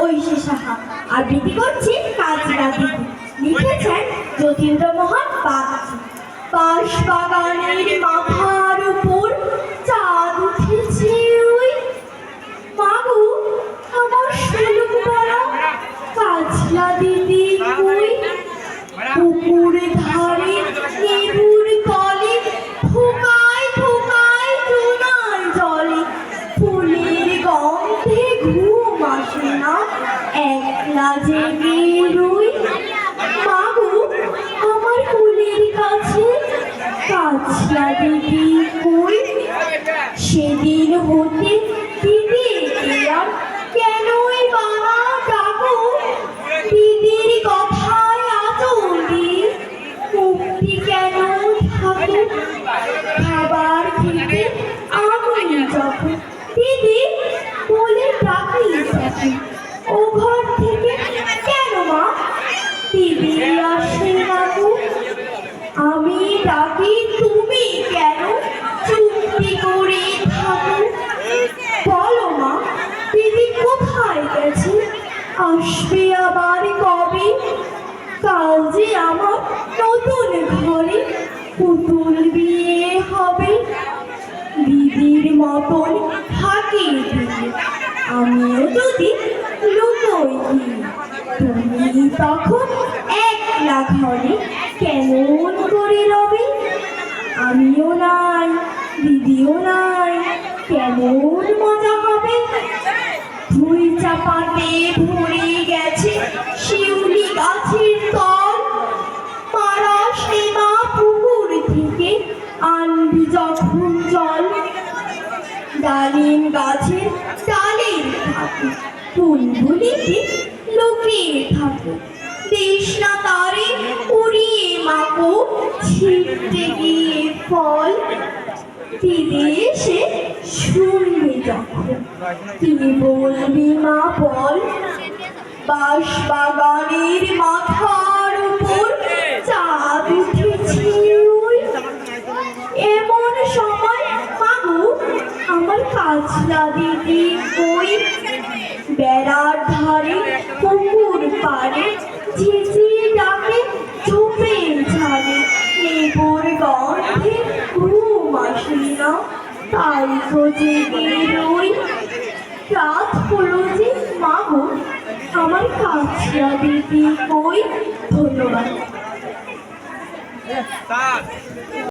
ঐশী সাহা। আবৃত্তি করছি কাজলা দিদি। লিখেছেন যতীন্দ্রমোহন বাগচি। বাঁশ বাগানের মাথার উপর চাঁদ উঠেছে ওই, মাগো আমার সুলুক বড় কাজলা দিদি কই। পুকুর ধারে লেবুর তলে ফোকায় ফোকায় চুনার জলে, ফুলের গন্ধে ঘুম আসে না, একলা জেগে রই। মাগো আমার ফুলের কাছে কাজলা দিদি কই। সেদিন হতে দিদি আর কেনই বানা ডাকো, দিদির কথায় আচল দিয়ে মুক্তি কেন থাকে। খাবার খেতে আমি যখন দিদি বলে ডাকি থাকি, ও ঘর থেকে কেন মা দিদি আসে না গো। আমি ডাকি তুমি কেন চুপটি করে থাকো। বলো মা দিদি কোথায় গেছে, আসবে আবার কবে। কাল যে আমার নতুন ঘরে পুতুল বিয়ে হবে। দিদির মতন থাকে দিদি, আমিও যদি লুকোই গিয়ে, তুমি তখন একলা ঘরে কেমন করে রবে। আমিও নাই দিদিও নাই, কেমন মজা হবে। ধুই চাপাতে ভরে গেছে শিউলি গাছের তল, মারা সেমা পুকুর থেকে আনবি যখন জল। ডালিম গাছের ডালের থাকে বুলবুলিতে লুকিয়ে থাকে, দেশ না তারে উড়িয়ে মাকো ছিটতে গিয়ে ফল। দিদি এসে শুনবে যখন কি বলবি মা বল। বাঁশ বাগানের মাথার উপর চাঁদ উঠেছে ওই, এমন সময় মাগো আমার কাজলা দিদি কই। বেড়ার ধারে পুকুর পাড়ে ঝিঝি ডাকে ঝোপের ঝাড়ে, লেবুর গন্ধে ঘুম আসে না, তাই তো জেগে রই। রাত হলো যে মাগো আমার কাজলা দিদি কই। ধন্যবাদ।